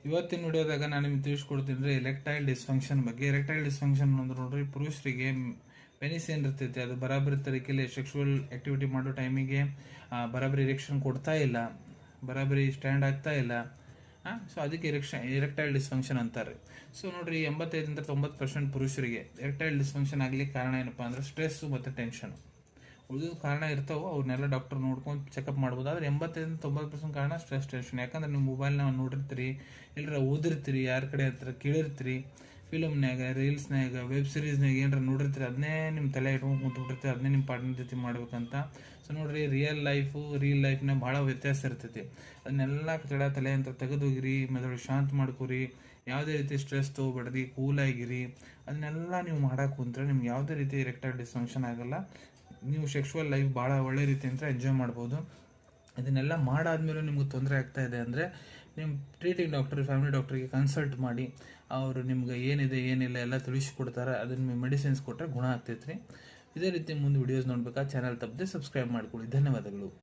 ಇವತ್ತಿನ ವಿಡಿಯೋದಾಗ ನಾನು ನಿಮ್ಗೆ ತಿಳಿಸ್ಕೊಡ್ತೀನಿ ರೀ ಎರೆಕ್ಟೈಲ್ ಡಿಸ್ಫಂಕ್ಷನ್ ಬಗ್ಗೆ. ಎರೆಕ್ಟೈಲ್ ಡಿಸ್ಫಂಕ್ಷನ್ ಅಂದ್ರೆ ನೋಡ್ರಿ, ಪುರುಷರಿಗೆ ಪೆನಿಸ್ ಏನಿರ್ತೈತಿ ಅದು ಬರಾಬರಿ ತರೀಕೆಯಲ್ಲಿ ಸೆಕ್ಷುವಲ್ ಆಕ್ಟಿವಿಟಿ ಮಾಡೋ ಟೈಮಿಗೆ ಬರಾಬರಿ ಇರೆಕ್ಷನ್ ಕೊಡ್ತಾ ಇಲ್ಲ, ಬರಾಬರಿ ಸ್ಟ್ಯಾಂಡ್ ಆಗ್ತಾ ಇಲ್ಲ. ಸೊ ಅದಕ್ಕೆ ಎರೆಕ್ಟೈಲ್ ಡಿಸ್ಫಂಕ್ಷನ್ ಅಂತಾರೆ. ಸೊ ನೋಡ್ರಿ, 85-90% ಪುರುಷರಿಗೆ ಎರೆಕ್ಟೈಲ್ ಡಿಸ್ಫಂಕ್ಷನ್ ಆಗ್ಲಿಕ್ಕೆ ಕಾರಣ ಏನಪ್ಪಾ ಅಂದ್ರೆ ಸ್ಟ್ರೆಸ್ ಮತ್ತು ಟೆನ್ಷನ್. ಉಳಿದ ಕಾರಣ ಇರ್ತಾವೆ, ಅವ್ರನ್ನೆಲ್ಲ ಡಾಕ್ಟರ್ ನೋಡ್ಕೊಂಡು ಚೆಕಪ್ ಮಾಡ್ಬೋದು. ಆದ್ರೆ 85-90% ಕಾರಣ ಸ್ಟ್ರೆಸ್ ಟೆನ್ಷನ್. ಯಾಕಂದ್ರೆ ನೀವು ಮೊಬೈಲ್ನ ನೋಡಿರ್ತೀರಿ, ಎಲ್ಲರ ಓದಿರ್ತೀರಿ, ಯಾರ ಕಡೆ ಹತ್ರ ಕೇಳಿರ್ತೀರಿ, ಫಿಲಮ್ನಾಗ, ರೀಲ್ಸ್ನಾಗ, ವೆಬ್ ಸೀರೀಸ್ನಾಗ ಏನಾರ ನೋಡಿರ್ತೀರಿ, ಅದನ್ನೇ ನಿಮ್ಮ ತಲೆ ಇಟ್ಕೊಂಡು ಕುಂತ್ಬಿಟ್ಟಿರ್ತೀರಿ, ಅದನ್ನೇ ನಿಮ್ಮ ಪಾರ್ಟ್ನರ್ ಜೊತೆ ಮಾಡ್ಬೇಕಂತ. ಸೊ ನೋಡ್ರಿ, ರಿಯಲ್ ಲೈಫ್ನಾಗ ಭಾಳ ವ್ಯತ್ಯಾಸ ಇರ್ತೈತಿ. ಅದನ್ನೆಲ್ಲ ತಲೆ ಅಂತ ತೆಗೆದೋಗಿರಿ, ಮೆದುಳು ಶಾಂತ ಮಾಡ್ಕೊರಿ, ಯಾವುದೇ ರೀತಿ ಸ್ಟ್ರೆಸ್ ತೊಗೊಬೇಡ್ರಿ, ಕೂಲಾಗಿರಿ. ಅದನ್ನೆಲ್ಲ ನೀವು ಮಾಡಕ್ಕೆ ಕುಂತ್ರೆ ನಿಮ್ಗೆ ಯಾವುದೇ ರೀತಿ ಎರೆಕ್ಟೈಲ್ ಡಿಸ್ಫಂಕ್ಷನ್ ಆಗಲ್ಲ. ನೀವು ಸೆಕ್ಷುವಲ್ ಲೈಫ್ ಭಾಳ ಒಳ್ಳೆ ರೀತಿಯಿಂದ ಎಂಜಾಯ್ ಮಾಡ್ಬೋದು. ಇದನ್ನೆಲ್ಲ ಮಾಡಾದ್ಮೇಲೆ ನಿಮ್ಗೆ ತೊಂದರೆ ಆಗ್ತಾ ಇದೆ ಅಂದರೆ ನಿಮ್ಮ ಟ್ರೀಟಿಂಗ್ ಡಾಕ್ಟರ್, ಫ್ಯಾಮಿಲಿ ಡಾಕ್ಟ್ರಿಗೆ ಕನ್ಸಲ್ಟ್ ಮಾಡಿ ಅವರು ನಿಮ್ಗೆ ಏನಿದೆ ಏನಿಲ್ಲ ಎಲ್ಲ ತಿಳಿಸ್ಕೊಡ್ತಾರೆ. ಅದನ್ನ ಮೆಡಿಸಿನ್ಸ್ ಕೊಟ್ಟರೆ ಗುಣ ಆಗ್ತೈತೆ ರೀ. ಇದೇ ರೀತಿ ಮುಂದೆ ವಿಡಿಯೋಸ್ ನೋಡ್ಬೇಕಾ ಚಾನಲ್ ತಪ್ಪದೆ ಸಬ್ಸ್ಕ್ರೈಬ್ ಮಾಡ್ಕೊಳ್ಳಿ. ಧನ್ಯವಾದಗಳು.